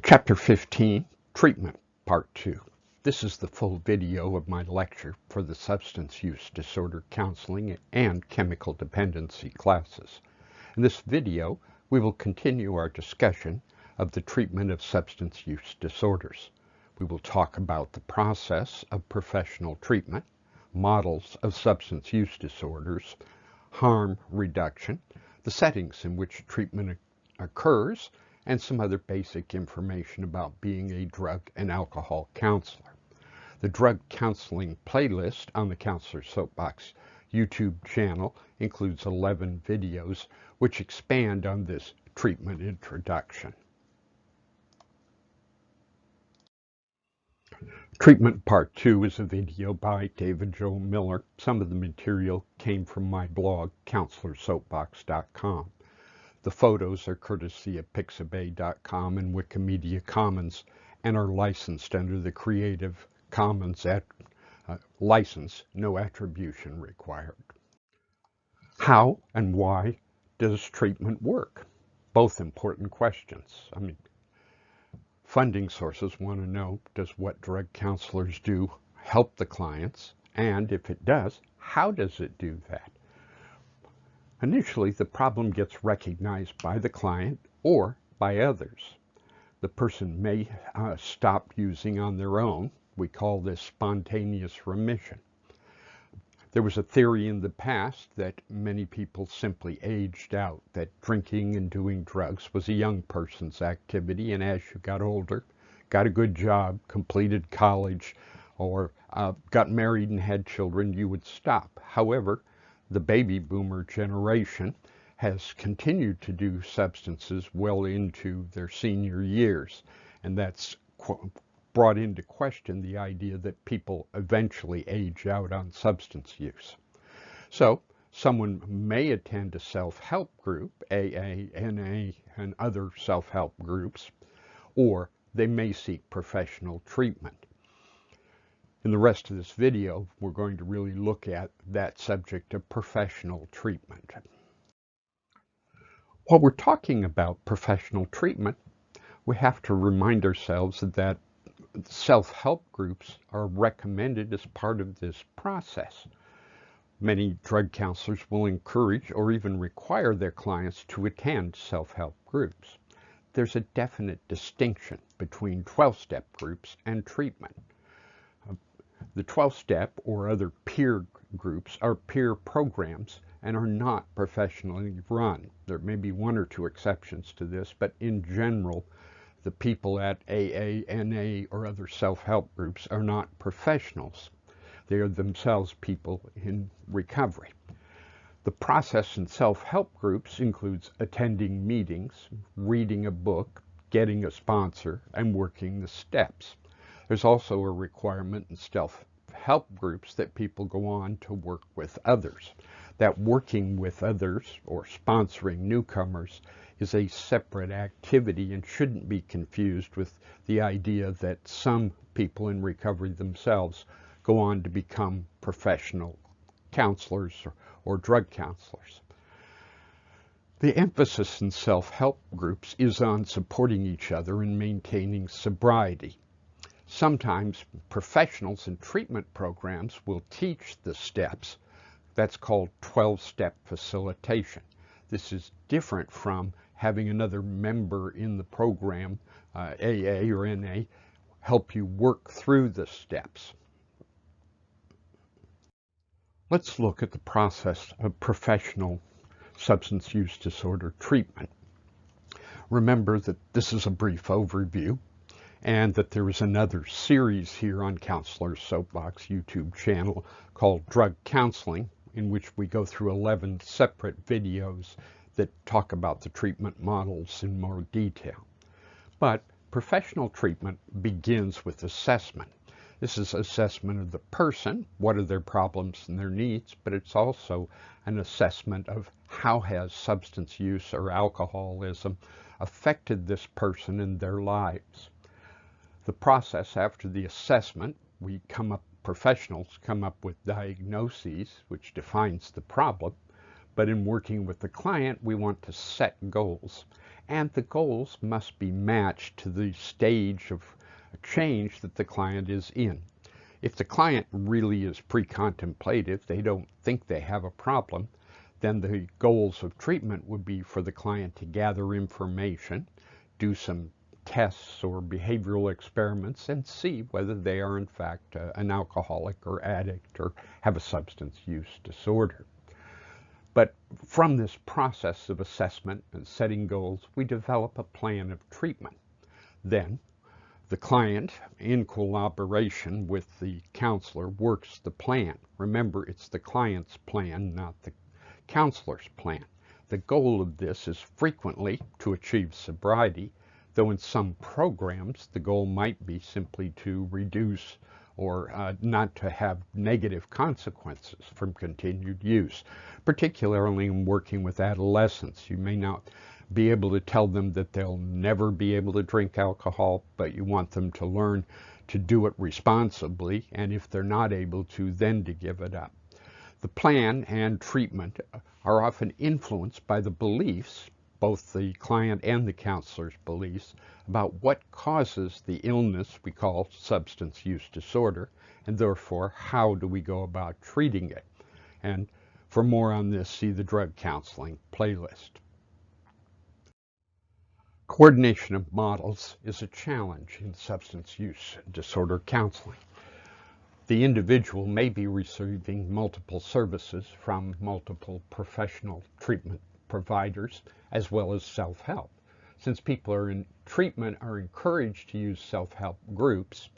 Chapter 15, Treatment, Part 2. This is the full video of my lecture for the Substance Use Disorder Counseling and Chemical Dependency classes. In this video, we will continue our discussion of the treatment of substance use disorders. We will talk about the process of professional treatment, models of substance use disorders, harm reduction, the settings in which treatment occurs, and some other basic information about being a drug and alcohol counselor. The drug counseling playlist on the Counselor's Soapbox YouTube channel includes 11 videos which expand on this treatment introduction. Treatment Part 2 is a video by David Joe Miller. Some of the material came from my blog, counselorsoapbox.com. The photos are courtesy of pixabay.com and Wikimedia Commons and are licensed under the Creative Commons license, no attribution required. How and why does treatment work? Both important questions. Funding sources want to know, does what drug counselors do help the clients? And if it does, how does it do that? Initially, the problem gets recognized by the client or by others. The person may stop using on their own. We call this spontaneous remission. There was a theory in the past that many people simply aged out, that drinking and doing drugs was a young person's activity, and as you got older, got a good job, completed college, or got married and had children, you would stop. However, the baby boomer generation has continued to do substances well into their senior years, and that's brought into question the idea that people eventually age out on substance use. So someone may attend a self-help group, AA, NA, and other self-help groups, or they may seek professional treatment. In the rest of this video, we're going to really look at that subject of professional treatment. While we're talking about professional treatment, we have to remind ourselves that self-help groups are recommended as part of this process. Many drug counselors will encourage or even require their clients to attend self-help groups. There's a definite distinction between 12-step groups and treatment. The 12-step or other peer groups are peer programs and are not professionally run. There may be one or two exceptions to this, but in general, the people at AA, NA, or other self-help groups are not professionals. They are themselves people in recovery. The process in self-help groups includes attending meetings, reading a book, getting a sponsor, and working the steps. There's also a requirement in self-help groups that people go on to work with others. That working with others or sponsoring newcomers is a separate activity and shouldn't be confused with the idea that some people in recovery themselves go on to become professional counselors or drug counselors. The emphasis in self-help groups is on supporting each other and maintaining sobriety. Sometimes professionals in treatment programs will teach the steps. That's called 12-step facilitation. This is different from having another member in the program, AA or NA, help you work through the steps. Let's look at the process of professional substance use disorder treatment. Remember that this is a brief overview, and that there is another series here on Counselor's Soapbox YouTube channel called Drug Counseling, in which we go through 11 separate videos that talk about the treatment models in more detail. But professional treatment begins with assessment. This is assessment of the person, what are their problems and their needs, but it's also an assessment of how has substance use or alcoholism affected this person in their lives. The process after the assessment, professionals come up with diagnoses, which defines the problem, but in working with the client, we want to set goals. and the goals must be matched to the stage of change that the client is in. If the client really is pre-contemplative, they don't think they have a problem, then the goals of treatment would be for the client to gather information, do some tests or behavioral experiments, and see whether they are in fact an alcoholic or addict or have a substance use disorder. But from this process of assessment and setting goals, we develop a plan of treatment. Then the client, in collaboration with the counselor, works the plan. Remember, it's the client's plan, not the counselor's plan. The goal of this is frequently to achieve sobriety, though in some programs the goal might be simply to reduce or not to have negative consequences from continued use. Particularly in working with adolescents, you may not be able to tell them that they'll never be able to drink alcohol, but you want them to learn to do it responsibly, and if they're not able to, then to give it up. The plan and treatment are often influenced by the beliefs, both the client and the counselor's beliefs, about what causes the illness we call substance use disorder, and therefore how do we go about treating it. And for more on this, see the drug counseling playlist. Coordination of models is a challenge in substance use disorder counseling. The individual may be receiving multiple services from multiple professional treatment providers, as well as self-help. Since people are in treatment are encouraged to use self-help groups,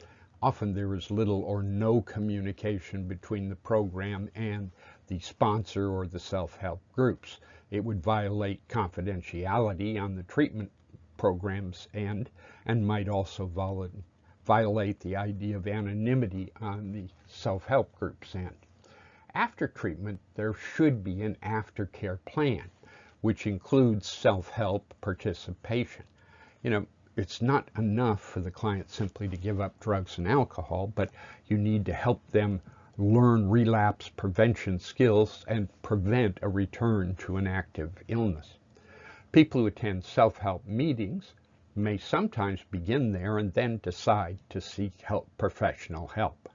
often there is little or no communication between the program and the sponsor or the self-help groups. It would violate confidentiality on the treatment program's end and might also violate the idea of anonymity on the self-help group's end. After treatment, there should be an aftercare plan, which includes self-help participation. It's not enough for the client simply to give up drugs and alcohol, but you need to help them learn relapse prevention skills and prevent a return to an active illness. People who attend self-help meetings may sometimes begin there and then decide to seek professional help.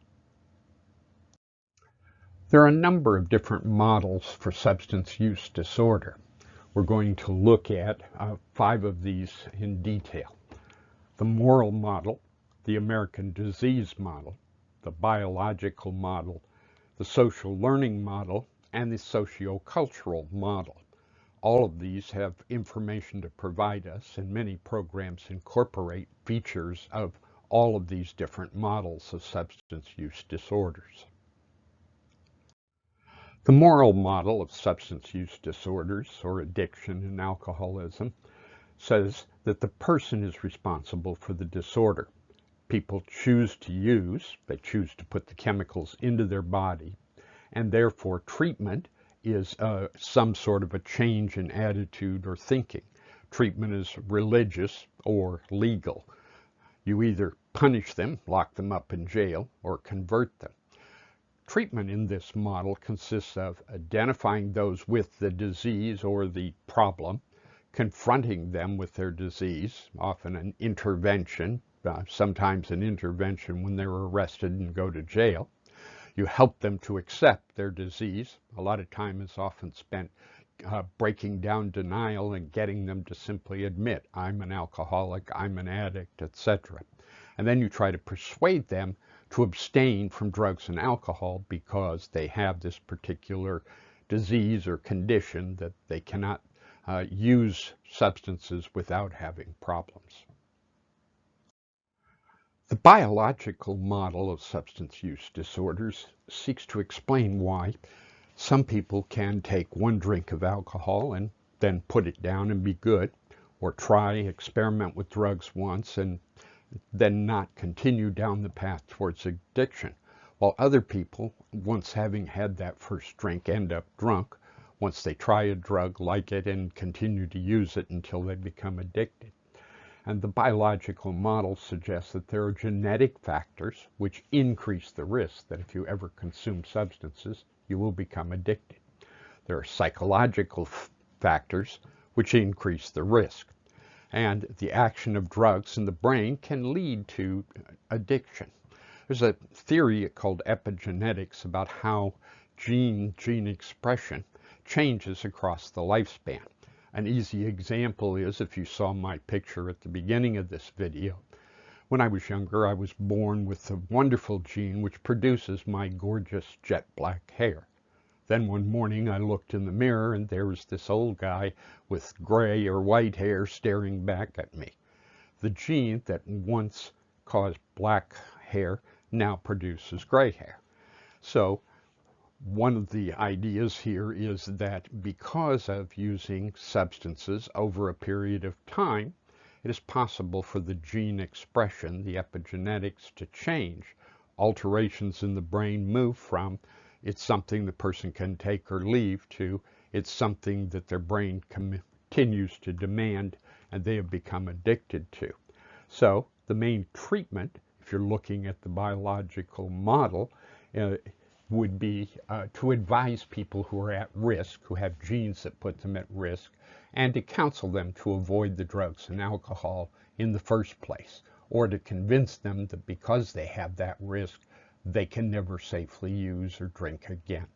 There are a number of different models for substance use disorder. We're going to look at 5 of these in detail. The moral model, the American disease model, the biological model, the social learning model, and the sociocultural model. All of these have information to provide us, and many programs incorporate features of all of these different models of substance use disorders. The moral model of substance use disorders, or addiction and alcoholism, says that the person is responsible for the disorder. People choose to use, they choose to put the chemicals into their body, and therefore treatment is some sort of a change in attitude or thinking. Treatment is religious or legal. You either punish them, lock them up in jail, or convert them. Treatment in this model consists of identifying those with the disease or the problem, confronting them with their disease, often an intervention, sometimes an intervention when they're arrested and go to jail. You help them to accept their disease. A lot of time is often spent breaking down denial and getting them to simply admit, I'm an alcoholic, I'm an addict, etc. And then you try to persuade them to abstain from drugs and alcohol because they have this particular disease or condition that they cannot use substances without having problems. The biological model of substance use disorders seeks to explain why some people can take one drink of alcohol and then put it down and be good, or experiment with drugs once and then not continue down the path towards addiction, while other people, once having had that first drink, end up drunk once they try a drug, like it, and continue to use it until they become addicted. And the biological model suggests that there are genetic factors which increase the risk that if you ever consume substances, you will become addicted. There are psychological factors which increase the risk. And the action of drugs in the brain can lead to addiction. There's a theory called epigenetics about how gene expression changes across the lifespan. An easy example is, if you saw my picture at the beginning of this video, when I was younger, I was born with a wonderful gene which produces my gorgeous jet black hair. Then one morning I looked in the mirror and there was this old guy with gray or white hair staring back at me. The gene that once caused black hair now produces gray hair. So one of the ideas here is that because of using substances over a period of time, it is possible for the gene expression, the epigenetics, to change. Alterations in the brain move from it's something the person can take or leave to it's something that their brain continues to demand and they have become addicted to. So the main treatment, if you're looking at the biological model, would be to advise people who are at risk, who have genes that put them at risk, and to counsel them to avoid the drugs and alcohol in the first place, or to convince them that because they have that risk, they can never safely use or drink again.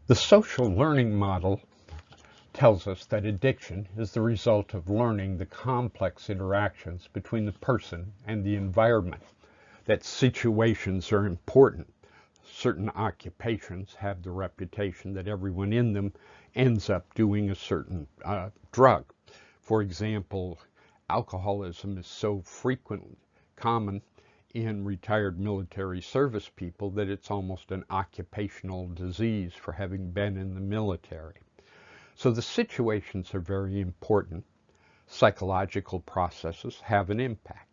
The social learning model tells us that addiction is the result of learning the complex interactions between the person and the environment, that situations are important. Certain occupations have the reputation that everyone in them ends up doing a certain drug. For example, alcoholism is so common in retired military service people that it's almost an occupational disease for having been in the military. So the situations are very important. Psychological processes have an impact.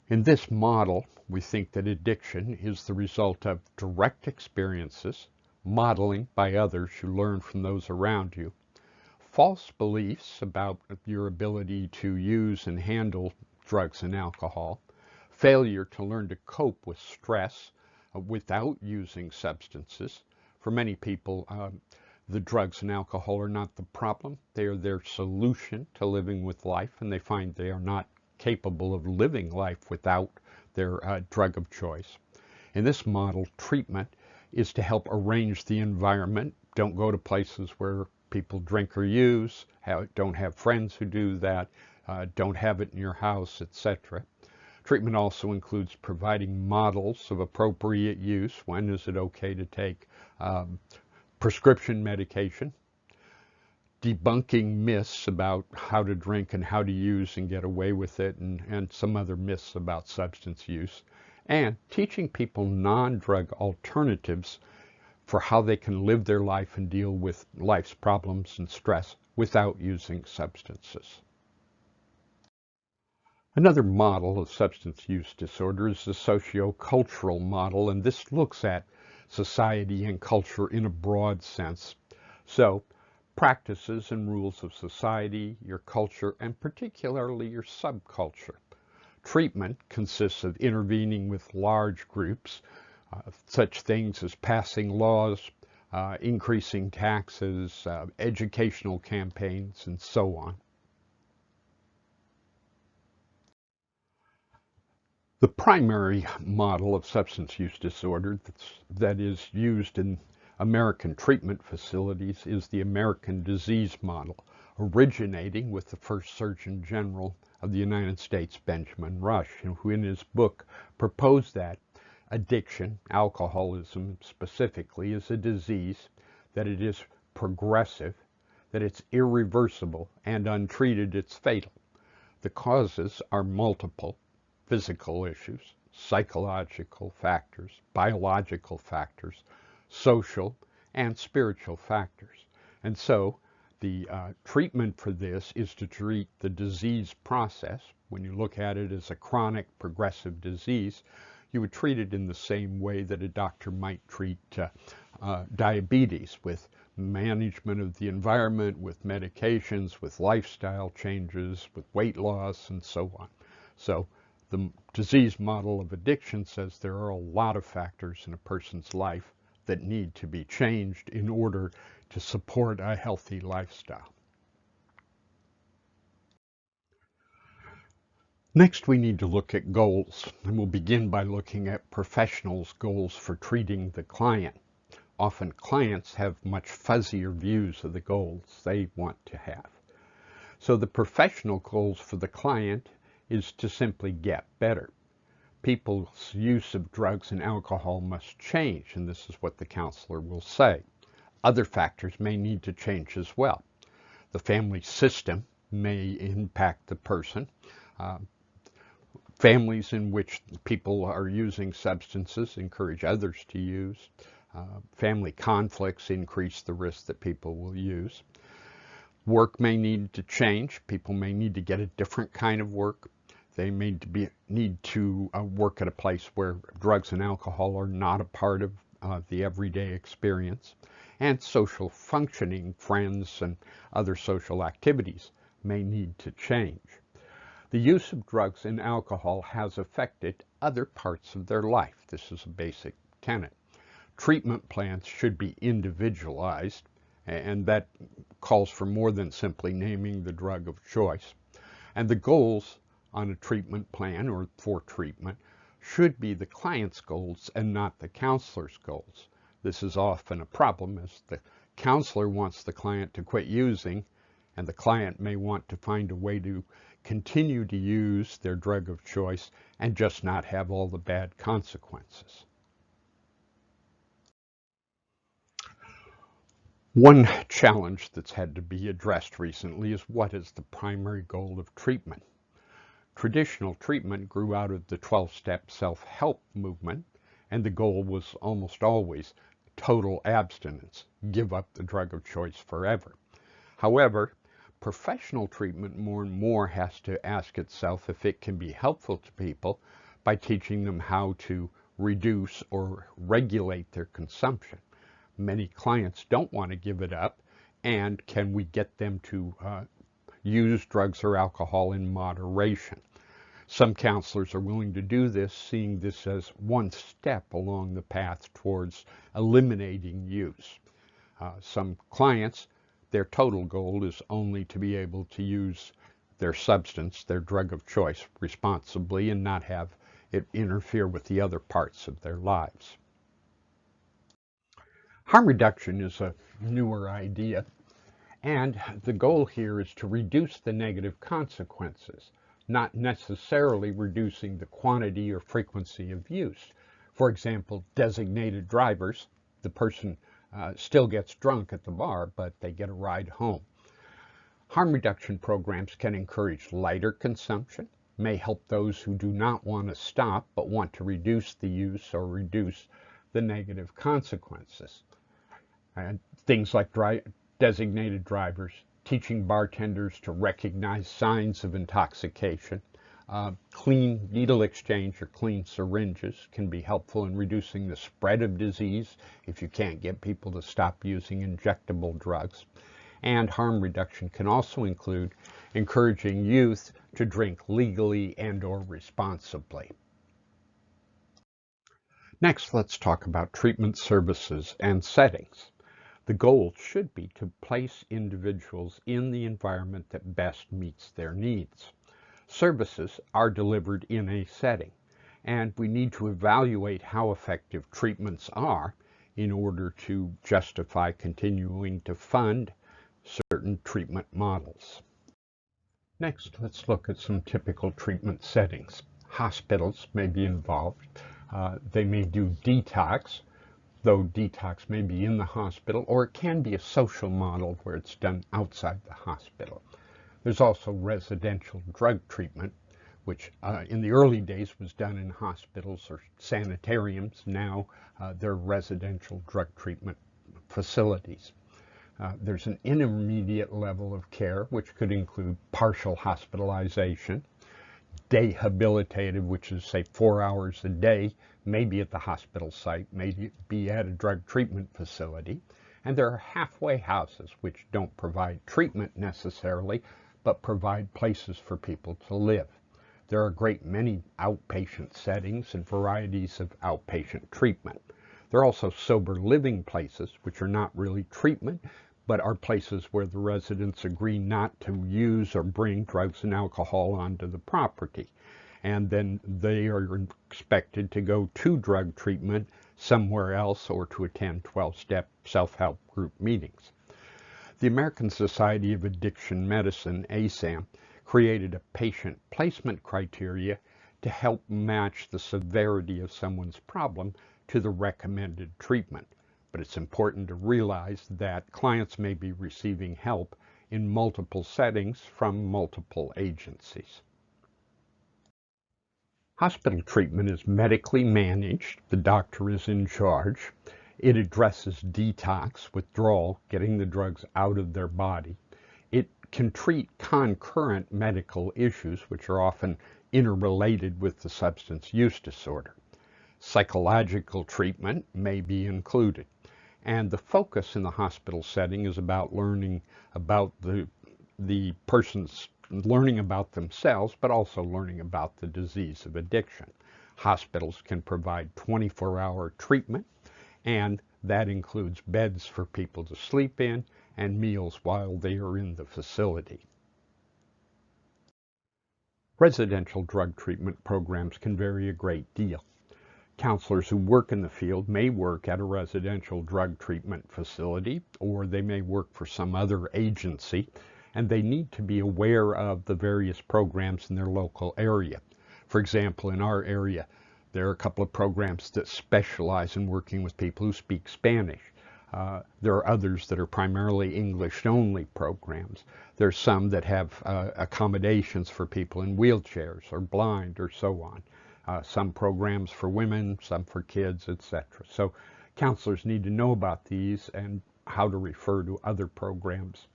In this model, we think that addiction is the result of direct experiences, modeling by others you learn from those around you, false beliefs about your ability to use and handle drugs and alcohol, failure to learn to cope with stress without using substances. For many people, the drugs and alcohol are not the problem. They are their solution to living with life, and they find they are not capable of living life without their drug of choice. In this model, treatment is to help arrange the environment. Don't go to places where people drink or use, don't have friends who do that, don't have it in your house, etc. Treatment also includes providing models of appropriate use. When is it okay to take prescription medication? Debunking myths about how to drink and how to use and get away with it, and some other myths about substance use, and teaching people non-drug alternatives for how they can live their life and deal with life's problems and stress without using substances. Another model of substance use disorder is the socio-cultural model, and this looks at society and culture in a broad sense. So, practices and rules of society, your culture, and particularly your subculture. Treatment consists of intervening with large groups, such things as passing laws, increasing taxes, educational campaigns, and so on. The primary model of substance use disorder that is used in American treatment facilities is the American disease model, originating with the first Surgeon General of the United States, Benjamin Rush, who in his book proposed that addiction, alcoholism specifically, is a disease, that it is progressive, that it's irreversible, and untreated it's fatal. The causes are multiple: physical issues, psychological factors, biological factors, social and spiritual factors. And so the treatment for this is to treat the disease process. When you look at it as a chronic progressive disease, you would treat it in the same way that a doctor might treat diabetes, with management of the environment, with medications, with lifestyle changes, with weight loss, and so on. So the disease model of addiction says there are a lot of factors in a person's life that need to be changed in order to support a healthy lifestyle. Next, we need to look at goals, and we'll begin by looking at professionals' goals for treating the client. Often clients have much fuzzier views of the goals they want to have. So the professional goals for the client is to simply get better. People's use of drugs and alcohol must change, and this is what the counselor will say. Other factors may need to change as well. The family system may impact the person. Families in which people are using substances encourage others to use. Family conflicts increase the risk that people will use. Work may need to change. People may need to get a different kind of work. They may need to work at a place where drugs and alcohol are not a part of the everyday experience. And social functioning, friends and other social activities may need to change. The use of drugs and alcohol has affected other parts of their life. This is a basic tenet. Treatment plans should be individualized, and that calls for more than simply naming the drug of choice. And the goals on a treatment plan or for treatment should be the client's goals and not the counselor's goals. This is often a problem, as the counselor wants the client to quit using, and the client may want to find a way to continue to use their drug of choice and just not have all the bad consequences. One challenge that's had to be addressed recently is what is the primary goal of treatment? Traditional treatment grew out of the 12-step self-help movement, and the goal was almost always total abstinence, give up the drug of choice forever. However, professional treatment more and more has to ask itself if it can be helpful to people by teaching them how to reduce or regulate their consumption. Many clients don't want to give it up, and can we get them to use drugs or alcohol in moderation? Some counselors are willing to do this, seeing this as one step along the path towards eliminating use. Some clients, their total goal is only to be able to use their substance, their drug of choice, responsibly and not have it interfere with the other parts of their lives. Harm reduction is a newer idea, and the goal here is to reduce the negative consequences, not necessarily reducing the quantity or frequency of use. For example, designated drivers, the person still gets drunk at the bar, but they get a ride home. Harm reduction programs can encourage lighter consumption, may help those who do not want to stop but want to reduce the use or reduce the negative consequences. And things like designated drivers, teaching bartenders to recognize signs of intoxication, clean needle exchange or clean syringes can be helpful in reducing the spread of disease if you can't get people to stop using injectable drugs. And harm reduction can also include encouraging youth to drink legally and or responsibly. Next, let's talk about treatment services and settings. The goal should be to place individuals in the environment that best meets their needs. Services are delivered in a setting, and we need to evaluate how effective treatments are in order to justify continuing to fund certain treatment models. Next, let's look at some typical treatment settings. Hospitals may be involved. They may do detox, though detox may be in the hospital, or it can be a social model where it's done outside the hospital. There's also residential drug treatment, which in the early days was done in hospitals or sanitariums. Now they're residential drug treatment facilities. There's an intermediate level of care, which could include partial hospitalization, dehabilitative, which is, say, 4 hours a day, maybe at the hospital site, maybe be at a drug treatment facility. And there are halfway houses, which don't provide treatment necessarily, but provide places for people to live. There are a great many outpatient settings and varieties of outpatient treatment. There are also sober living places, which are not really treatment, but are places where the residents agree not to use or bring drugs and alcohol onto the property. And then they are expected to go to drug treatment somewhere else or to attend 12-step self-help group meetings. The American Society of Addiction Medicine, ASAM, created a patient placement criteria to help match the severity of someone's problem to the recommended treatment. But it's important to realize that clients may be receiving help in multiple settings from multiple agencies. Hospital treatment is medically managed. The doctor is in charge. It addresses detox, withdrawal, getting the drugs out of their body. It can treat concurrent medical issues, which are often interrelated with the substance use disorder. Psychological treatment may be included. And the focus in the hospital setting is about learning about the person's learning about themselves, but also learning about the disease of addiction. Hospitals can provide 24-hour treatment, and that includes beds for people to sleep in and meals while they are in the facility. Residential drug treatment programs can vary a great deal. Counselors who work in the field may work at a residential drug treatment facility, or they may work for some other agency, and they need to be aware of the various programs in their local area. For example, in our area, there are a couple of programs that specialize in working with people who speak Spanish. There are others that are primarily English-only programs. There's some that have accommodations for people in wheelchairs or blind or so on. Some programs for women, some for kids, etc. So counselors need to know about these and how to refer to other programs.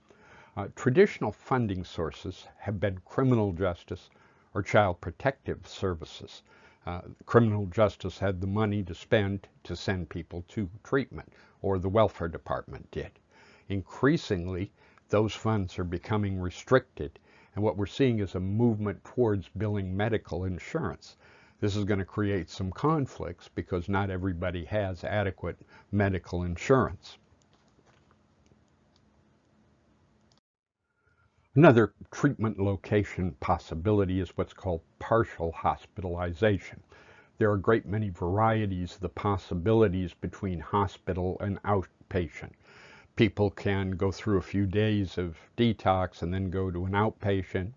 Traditional funding sources have been criminal justice or child protective services. Criminal justice had the money to spend to send people to treatment, or the welfare department did. Increasingly, those funds are becoming restricted, and what we're seeing is a movement towards billing medical insurance. This is going to create some conflicts because not everybody has adequate medical insurance. Another treatment location possibility is what's called partial hospitalization. There are a great many varieties of the possibilities between hospital and outpatient. People can go through a few days of detox and then go to an outpatient.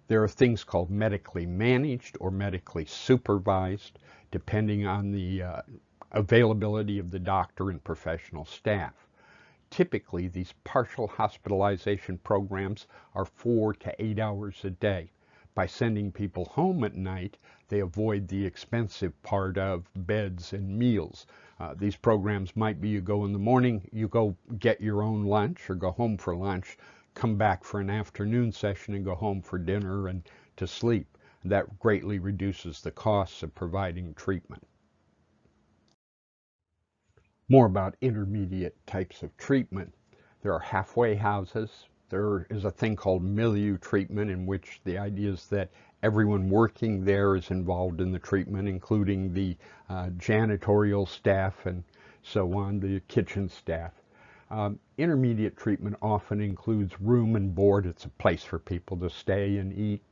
There are things called medically managed or medically supervised, depending on the availability of the doctor and professional staff. Typically, these partial hospitalization programs are 4 to 8 hours a day. By sending people home at night, they avoid the expensive part of beds and meals. These programs might be you go in the morning, you go get your own lunch or go home for lunch, come back for an afternoon session and go home for dinner and to sleep. That greatly reduces the costs of providing treatment. More about intermediate types of treatment. There are halfway houses. There is a thing called milieu treatment, in which the idea is that everyone working there is involved in the treatment, including the janitorial staff and so on, the kitchen staff. Intermediate treatment often includes room and board. It's a place for people to stay and eat.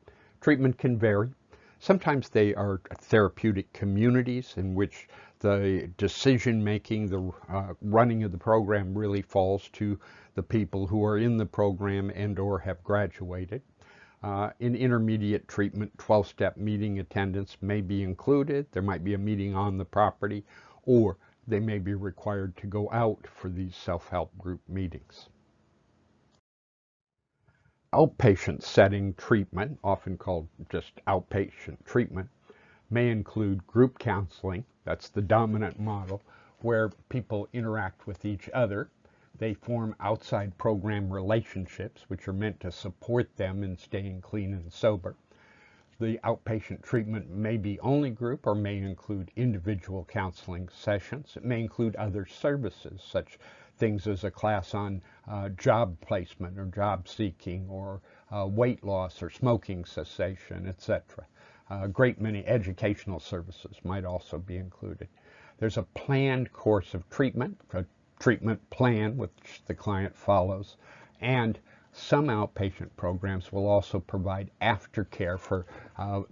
Treatment can vary. Sometimes they are therapeutic communities in which the decision-making, the running of the program really falls to the people who are in the program and or have graduated. In intermediate treatment, 12-step meeting attendance may be included. There might be a meeting on the property, or they may be required to go out for these self-help group meetings. Outpatient setting treatment, often called just outpatient treatment, may include group counseling. That's the dominant model, where people interact with each other. They form outside program relationships, which are meant to support them in staying clean and sober. The outpatient treatment may be only group or may include individual counseling sessions. It may include other services, such things as a class on job placement or job seeking or weight loss or smoking cessation, etc. A great many educational services might also be included. There's a planned course of treatment, a treatment plan which the client follows, and some outpatient programs will also provide aftercare for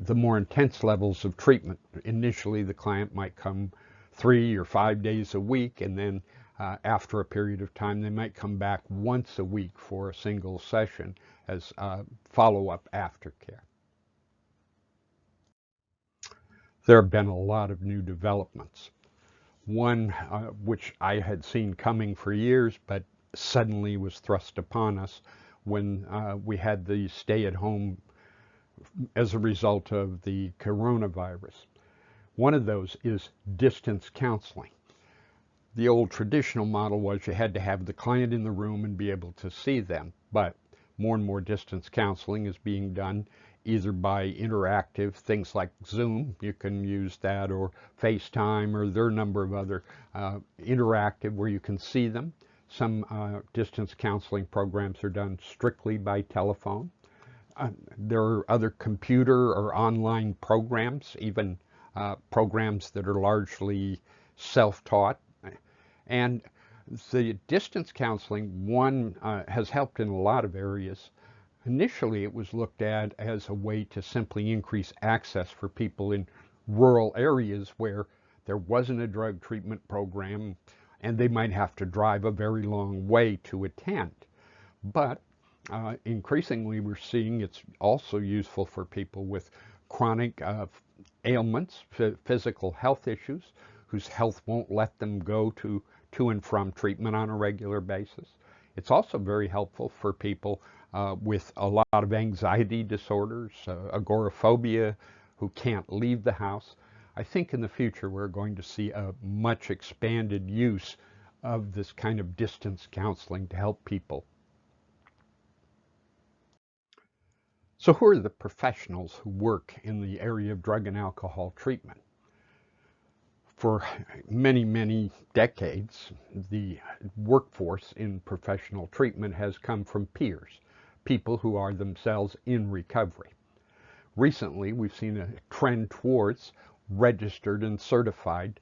the more intense levels of treatment. Initially, the client might come 3 or 5 days a week, and then after a period of time, they might come back once a week for a single session as follow-up aftercare. There have been a lot of new developments. One which I had seen coming for years, but suddenly was thrust upon us when we had the stay-at-home as a result of the coronavirus. One of those is distance counseling. The old traditional model was you had to have the client in the room and be able to see them, but more and more distance counseling is being done either by interactive things like Zoom, you can use that, or FaceTime, or there are a number of other interactive where you can see them. Some distance counseling programs are done strictly by telephone. There are other computer or online programs, even programs that are largely self-taught. And the distance counseling, one, has helped in a lot of areas. Initially, it was looked at as a way to simply increase access for people in rural areas where there wasn't a drug treatment program and they might have to drive a very long way to attend. But increasingly, we're seeing it's also useful for people with chronic ailments, physical health issues, whose health won't let them go to and from treatment on a regular basis. It's also very helpful for people with a lot of anxiety disorders, agoraphobia, who can't leave the house. I think in the future we're going to see a much expanded use of this kind of distance counseling to help people. So who are the professionals who work in the area of drug and alcohol treatment? For many, many decades, the workforce in professional treatment has come from peers, people who are themselves in recovery. Recently, we've seen a trend towards registered and certified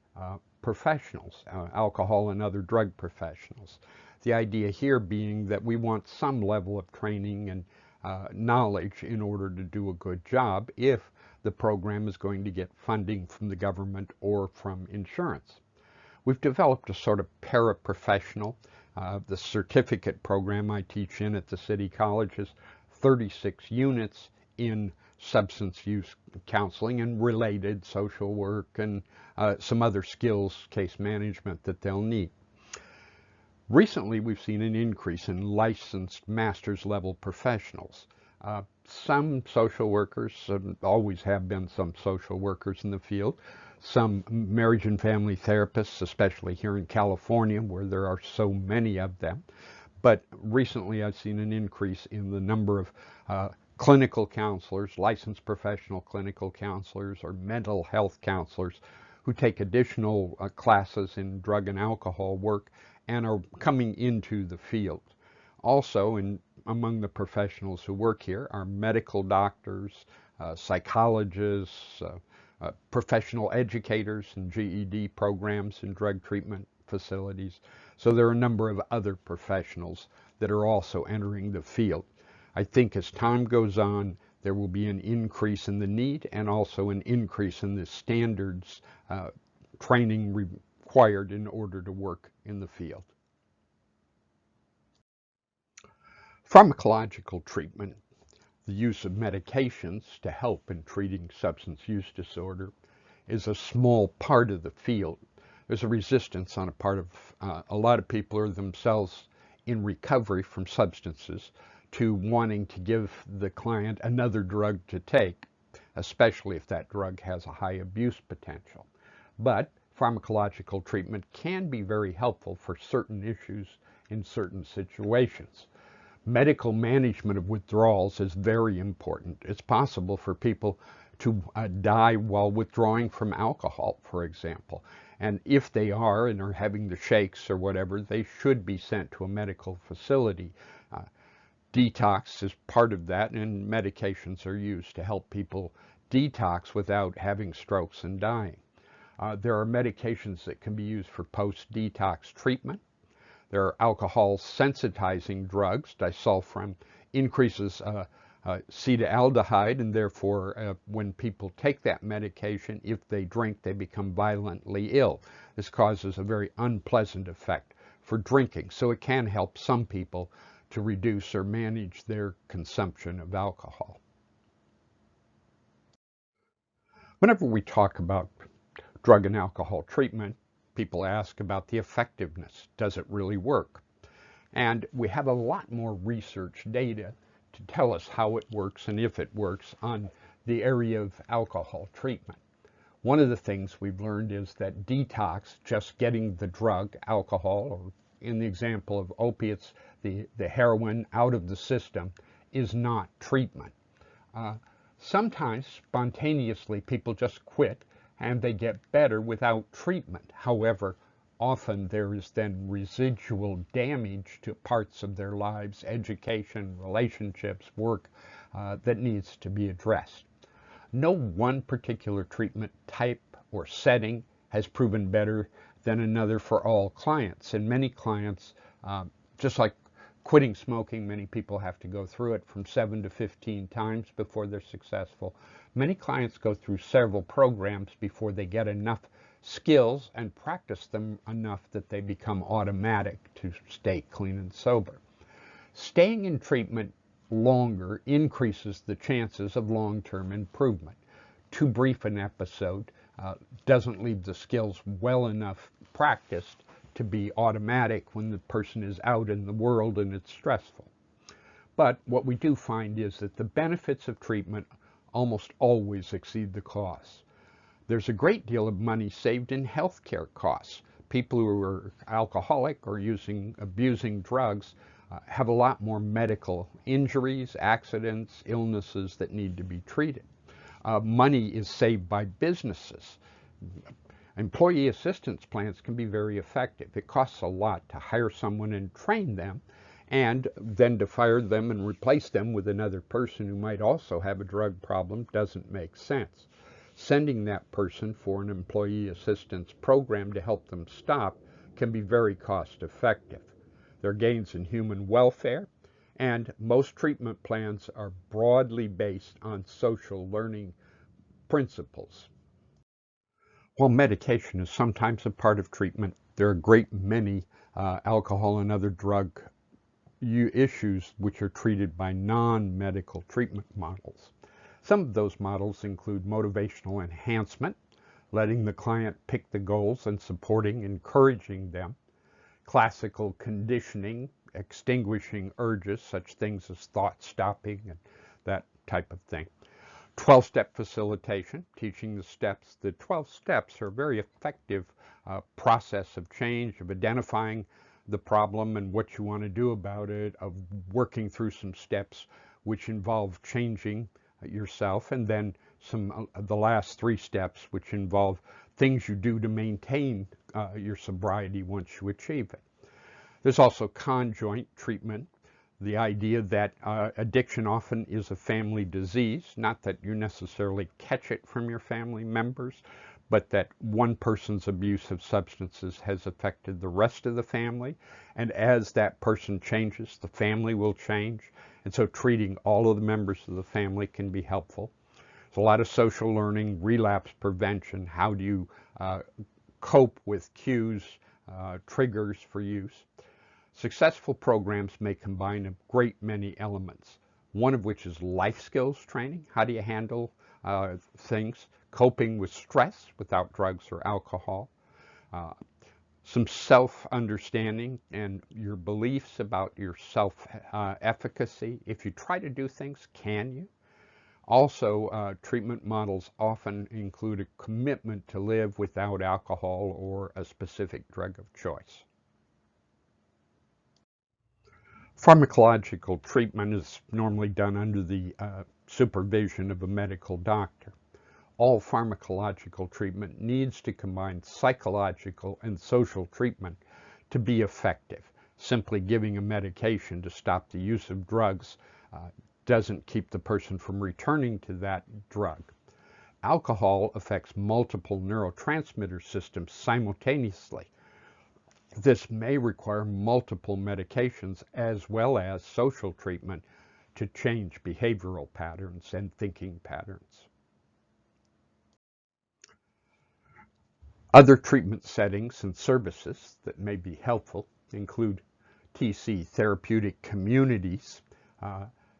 professionals, alcohol and other drug professionals. The idea here being that we want some level of training and knowledge in order to do a good job if the program is going to get funding from the government or from insurance. We've developed a sort of paraprofessional. The certificate program I teach in at the City College is 36 units in substance use counseling and related social work and some other skills, case management that they'll need. Recently, we've seen an increase in licensed master's level professionals. Some social workers, always have been some social workers in the field, some marriage and family therapists, especially here in California where there are so many of them. But recently I've seen an increase in the number of clinical counselors, licensed professional clinical counselors or mental health counselors who take additional classes in drug and alcohol work and are coming into the field. Also, among the professionals who work here are medical doctors, psychologists, professional educators in GED programs and drug treatment facilities. So there are a number of other professionals that are also entering the field. I think as time goes on, there will be an increase in the need and also an increase in the standards training required in order to work in the field. Pharmacological treatment, the use of medications to help in treating substance use disorder, is a small part of the field. There's a resistance on a part of a lot of people are themselves in recovery from substances to wanting to give the client another drug to take, especially if that drug has a high abuse potential. But pharmacological treatment can be very helpful for certain issues in certain situations. Medical management of withdrawals is very important. It's possible for people to die while withdrawing from alcohol, for example. And if they are and are having the shakes or whatever, they should be sent to a medical facility. Detox is part of that, and medications are used to help people detox without having strokes and dying. There are medications that can be used for post-detox treatment. There are alcohol sensitizing drugs. Disulfiram increases acetaldehyde, and therefore when people take that medication, if they drink, they become violently ill. This causes a very unpleasant effect for drinking, so it can help some people to reduce or manage their consumption of alcohol. Whenever we talk about drug and alcohol treatment, people ask about the effectiveness. Does it really work? And we have a lot more research data to tell us how it works and if it works on the area of alcohol treatment. One of the things we've learned is that detox, just getting the drug, alcohol, or in the example of opiates, the heroin out of the system, is not treatment. Sometimes spontaneously people just quit and they get better without treatment. However, often there is then residual damage to parts of their lives, education, relationships, work, that needs to be addressed. No one particular treatment type or setting has proven better than another for all clients. And many clients, just like quitting smoking, many people have to go through it from 7 to 15 times before they're successful. Many clients go through several programs before they get enough skills and practice them enough that they become automatic to stay clean and sober. Staying in treatment longer increases the chances of long-term improvement. Too brief an episode doesn't leave the skills well enough practiced to be automatic when the person is out in the world and it's stressful. But what we do find is that the benefits of treatment almost always exceed the costs. There's a great deal of money saved in healthcare costs. People who are alcoholic or abusing drugs have a lot more medical injuries, accidents, illnesses that need to be treated. Money is saved by businesses. Employee assistance plans can be very effective. It costs a lot to hire someone and train them, and then to fire them and replace them with another person who might also have a drug problem doesn't make sense. Sending that person for an employee assistance program to help them stop can be very cost effective. There are gains in human welfare, and most treatment plans are broadly based on social learning principles. While medication is sometimes a part of treatment, there are a great many alcohol and other drug issues which are treated by non-medical treatment models. Some of those models include motivational enhancement, letting the client pick the goals and encouraging them, classical conditioning, extinguishing urges, such things as thought stopping and that type of thing. 12-step facilitation, teaching the steps. The 12 steps are a very effective process of change, of identifying the problem and what you want to do about it, of working through some steps which involve changing yourself, and then the last 3 steps which involve things you do to maintain your sobriety once you achieve it. There's also conjoint treatment, the idea that addiction often is a family disease, not that you necessarily catch it from your family members, but that one person's abuse of substances has affected the rest of the family, and as that person changes, the family will change, and so treating all of the members of the family can be helpful. There's a lot of social learning, relapse prevention, how do you cope with cues, triggers for use. Successful programs may combine a great many elements, one of which is life skills training. How do you handle things? Coping with stress without drugs or alcohol. Some self-understanding and your beliefs about your self-efficacy. If you try to do things, can you? Also, treatment models often include a commitment to live without alcohol or a specific drug of choice. Pharmacological treatment is normally done under the supervision of a medical doctor. All pharmacological treatment needs to combine psychological and social treatment to be effective. Simply giving a medication to stop the use of drugs doesn't keep the person from returning to that drug. Alcohol affects multiple neurotransmitter systems simultaneously. This may require multiple medications as well as social treatment to change behavioral patterns and thinking patterns. Other treatment settings and services that may be helpful include TC therapeutic communities.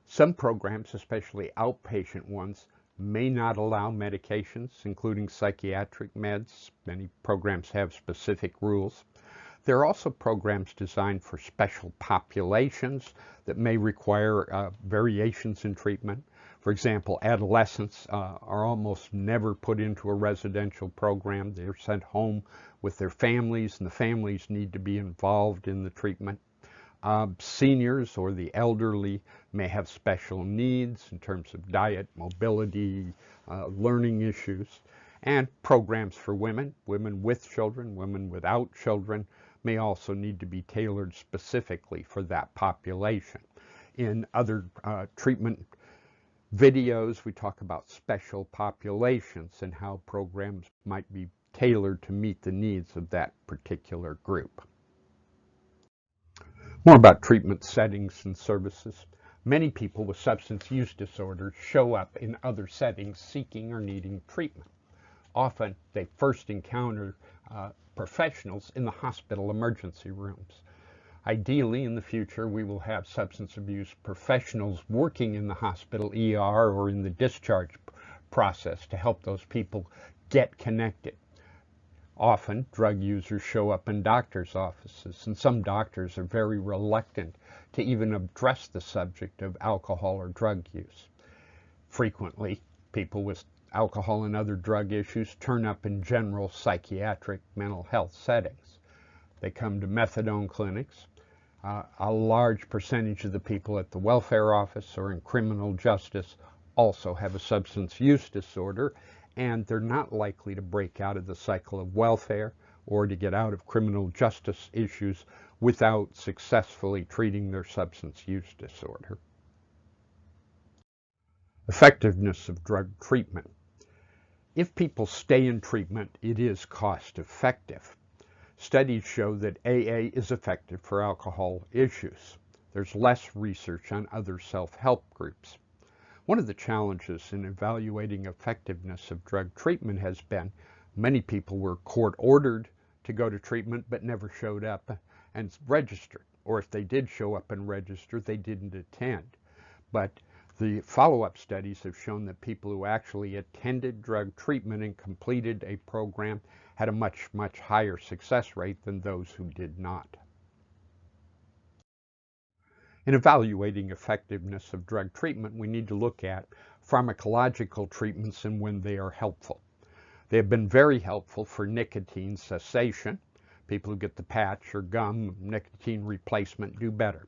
Some programs, especially outpatient ones, may not allow medications, including psychiatric meds. Many programs have specific rules. There are also programs designed for special populations that may require variations in treatment. For example, adolescents are almost never put into a residential program. They're sent home with their families, and the families need to be involved in the treatment. Seniors or the elderly may have special needs in terms of diet, mobility, learning issues, and programs for women, women with children, women without children, may also need to be tailored specifically for that population. In other treatment videos, we talk about special populations and how programs might be tailored to meet the needs of that particular group. More about treatment settings and services. Many people with substance use disorders show up in other settings seeking or needing treatment. Often they first encounter professionals in the hospital emergency rooms. Ideally, in the future, we will have substance abuse professionals working in the hospital ER or in the discharge process to help those people get connected. Often, drug users show up in doctors' offices, and some doctors are very reluctant to even address the subject of alcohol or drug use. Frequently, people with alcohol and other drug issues turn up in general psychiatric mental health settings. They come to methadone clinics. A large percentage of the people at the welfare office or in criminal justice also have a substance use disorder, and they're not likely to break out of the cycle of welfare or to get out of criminal justice issues without successfully treating their substance use disorder. Effectiveness of drug treatment. If people stay in treatment, it is cost effective. Studies show that AA is effective for alcohol issues. There's less research on other self-help groups. One of the challenges in evaluating effectiveness of drug treatment has been many people were court-ordered to go to treatment but never showed up and registered. Or if they did show up and register, they didn't attend. But the follow-up studies have shown that people who actually attended drug treatment and completed a program had a much, much higher success rate than those who did not. In evaluating effectiveness of drug treatment, we need to look at pharmacological treatments and when they are helpful. They have been very helpful for nicotine cessation. People who get the patch or gum nicotine replacement do better.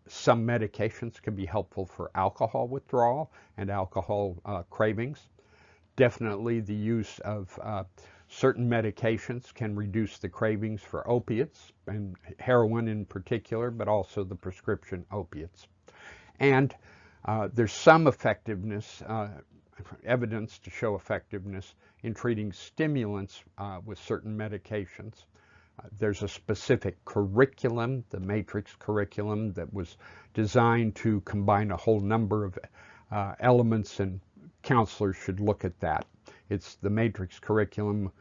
Some medications can be helpful for alcohol withdrawal and alcohol cravings. Definitely the use of certain medications can reduce the cravings for opiates, and heroin in particular, but also the prescription opiates. And there's some effectiveness, evidence to show effectiveness in treating stimulants with certain medications. There's a specific curriculum, the Matrix curriculum, that was designed to combine a whole number of elements, and counselors should look at that. It's the Matrix curriculum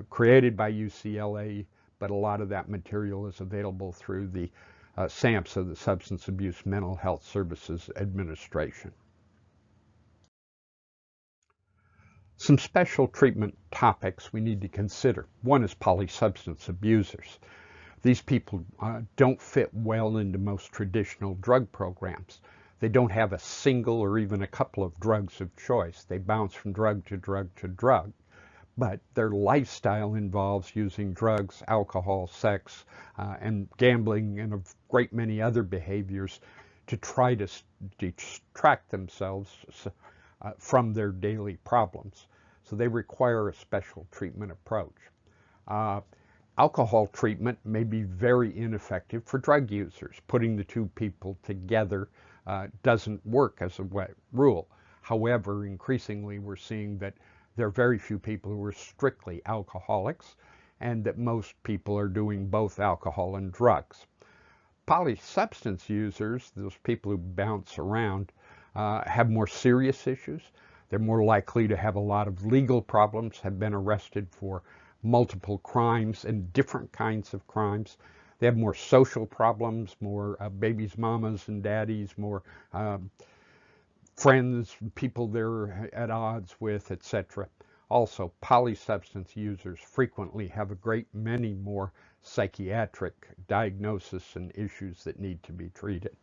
created by UCLA, but a lot of that material is available through the SAMHSA, the Substance Abuse Mental Health Services Administration. Some special treatment topics we need to consider. One is polysubstance abusers. These people don't fit well into most traditional drug programs. They don't have a single or even a couple of drugs of choice. They bounce from drug to drug to drug. But their lifestyle involves using drugs, alcohol, sex, and gambling, and a great many other behaviors to try to distract themselves from their daily problems. So they require a special treatment approach. Alcohol treatment may be very ineffective for drug users. Putting the two people together doesn't work as a rule. However, increasingly we're seeing that there are very few people who are strictly alcoholics, and that most people are doing both alcohol and drugs. Polysubstance users, those people who bounce around, have more serious issues. They're more likely to have a lot of legal problems, have been arrested for multiple crimes and different kinds of crimes. They have more social problems, more babies, mamas, and daddies, more friends, people they're at odds with, etc. Also, polysubstance users frequently have a great many more psychiatric diagnoses and issues that need to be treated.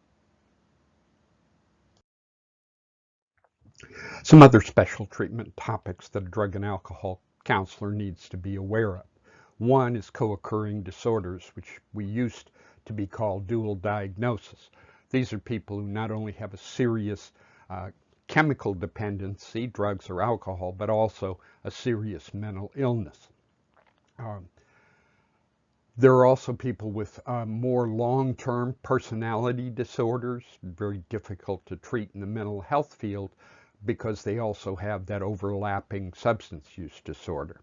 Some other special treatment topics that a drug and alcohol counselor needs to be aware of. One is co-occurring disorders, which we used to be called dual diagnosis. These are people who not only have a serious chemical dependency, drugs or alcohol, but also a serious mental illness. There are also people with more long-term personality disorders, very difficult to treat in the mental health field because they also have that overlapping substance use disorder.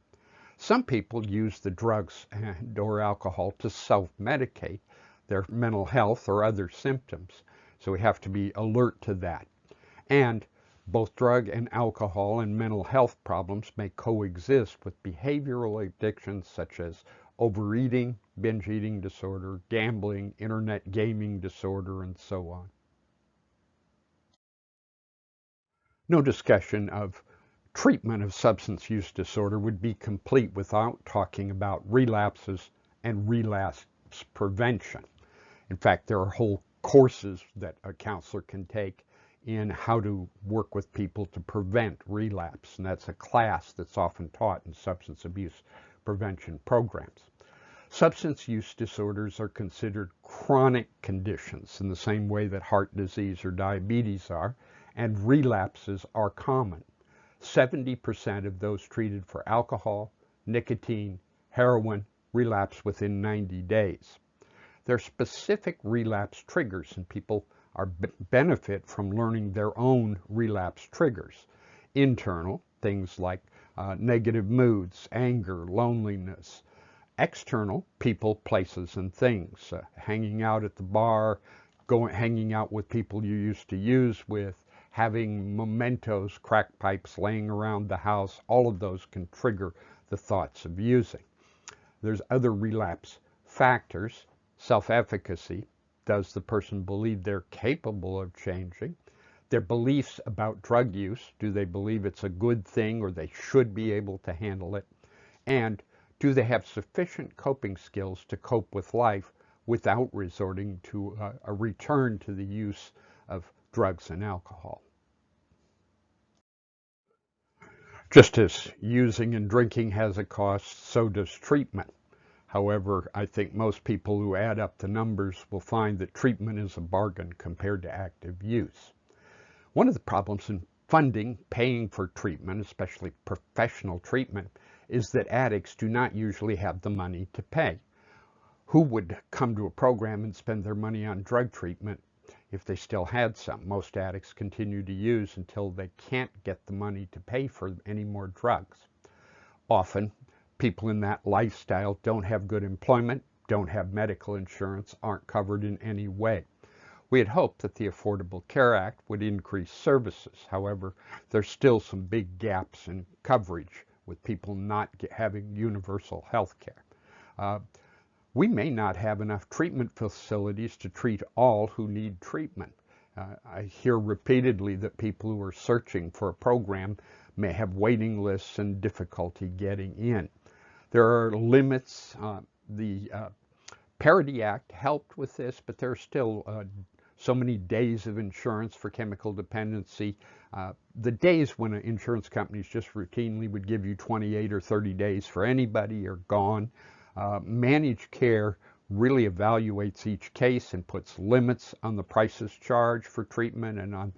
Some people use the drugs and or alcohol to self-medicate their mental health or other symptoms, so we have to be alert to that. And both drug and alcohol and mental health problems may coexist with behavioral addictions such as overeating, binge eating disorder, gambling, internet gaming disorder, and so on. No discussion of treatment of substance use disorder would be complete without talking about relapses and relapse prevention. In fact, there are whole courses that a counselor can take in how to work with people to prevent relapse, and that's a class that's often taught in substance abuse prevention programs. Substance use disorders are considered chronic conditions in the same way that heart disease or diabetes are, and relapses are common. 70% of those treated for alcohol, nicotine, heroin relapse within 90 days. There are specific relapse triggers, and people benefit from learning their own relapse triggers. Internal, things like negative moods, anger, loneliness. External, people, places, and things. Hanging out at the bar, hanging out with people you used to use with, having mementos, crack pipes laying around the house, all of those can trigger the thoughts of using. There's other relapse factors. Self-efficacy. Does the person believe they're capable of changing? Their beliefs about drug use. Do they believe it's a good thing or they should be able to handle it? And do they have sufficient coping skills to cope with life without resorting to a return to the use of drugs and alcohol? Just as using and drinking has a cost, so does treatment. However, I think most people who add up the numbers will find that treatment is a bargain compared to active use. One of the problems in funding, paying for treatment, especially professional treatment, is that addicts do not usually have the money to pay. Who would come to a program and spend their money on drug treatment if they still had some? Most addicts continue to use until they can't get the money to pay for any more drugs. Often, people in that lifestyle don't have good employment, don't have medical insurance, aren't covered in any way. We had hoped that the Affordable Care Act would increase services. However, there's still some big gaps in coverage with people not having universal health care. We may not have enough treatment facilities to treat all who need treatment. I hear repeatedly that people who are searching for a program may have waiting lists and difficulty getting in. There are limits. The Parity Act helped with this, but there are still so many days of insurance for chemical dependency. The days when insurance companies just routinely would give you 28 or 30 days for anybody are gone. Managed care really evaluates each case and puts limits on the prices charged for treatment and on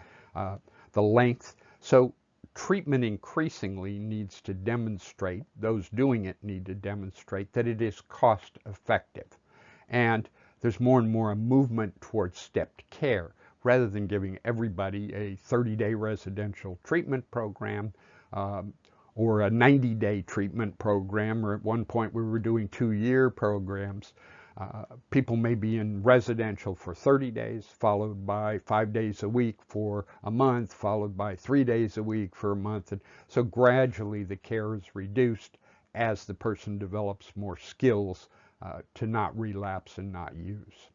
the length. So treatment increasingly needs to demonstrate, those doing it need to demonstrate that it is cost effective. And there's more and more a movement towards stepped care, rather than giving everybody a 30-day residential treatment program or a 90-day treatment program, or at one point we were doing 2-year programs. People may be in residential for 30 days, followed by 5 days a week for a month, followed by 3 days a week for a month. And so gradually the care is reduced as the person develops more skills to not relapse and not use.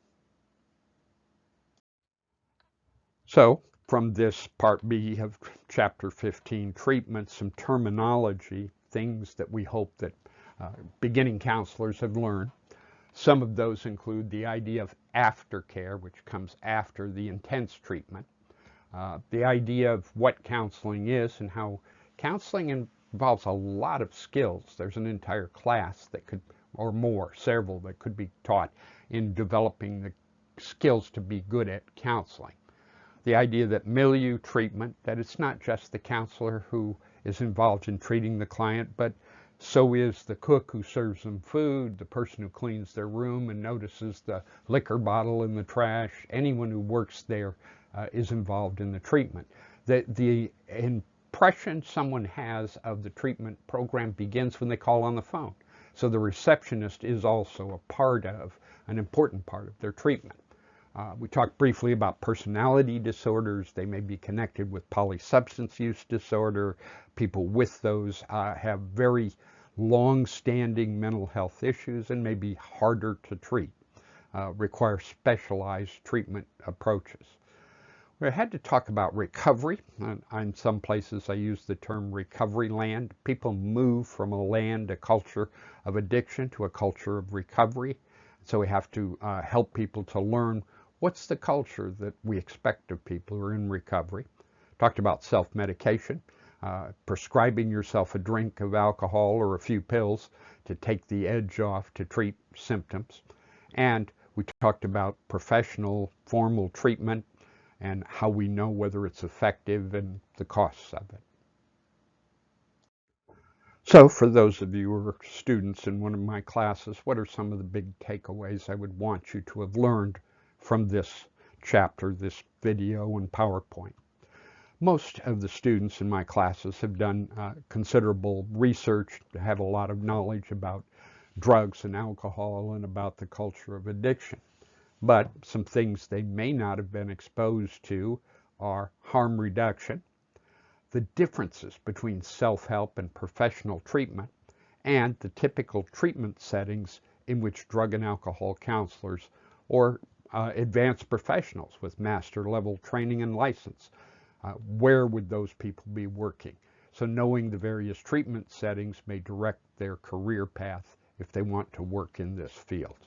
So from this part B of chapter 15, treatment, some terminology, things that we hope that beginning counselors have learned. Some of those include the idea of aftercare, which comes after the intense treatment, the idea of what counseling is and how counseling involves a lot of skills. There's an entire class that could, or more, several that could be taught in developing the skills to be good at counseling. The idea that milieu treatment, that it's not just the counselor who is involved in treating the client, but so is the cook who serves them food, the person who cleans their room and notices the liquor bottle in the trash. Anyone who works there is involved in the treatment. The impression someone has of the treatment program begins when they call on the phone. So the receptionist is also a part of, an important part of their treatment. We talked briefly about personality disorders. They may be connected with polysubstance use disorder. People with those have very long-standing mental health issues and may be harder to treat, require specialized treatment approaches. We had to talk about recovery. In some places I use the term recovery land. People move from a land, a culture of addiction, to a culture of recovery. So we have to help people to learn what's the culture that we expect of people who are in recovery. Talked about self-medication, prescribing yourself a drink of alcohol or a few pills to take the edge off to treat symptoms. And we talked about professional, formal treatment and how we know whether it's effective and the costs of it. So for those of you who are students in one of my classes, what are some of the big takeaways I would want you to have learned from this chapter, this video and PowerPoint? Most of the students in my classes have done considerable research, have a lot of knowledge about drugs and alcohol and about the culture of addiction. But some things they may not have been exposed to are harm reduction, the differences between self-help and professional treatment, and the typical treatment settings in which drug and alcohol counselors or advanced professionals with master level training and license, where would those people be working? So knowing the various treatment settings may direct their career path if they want to work in this field.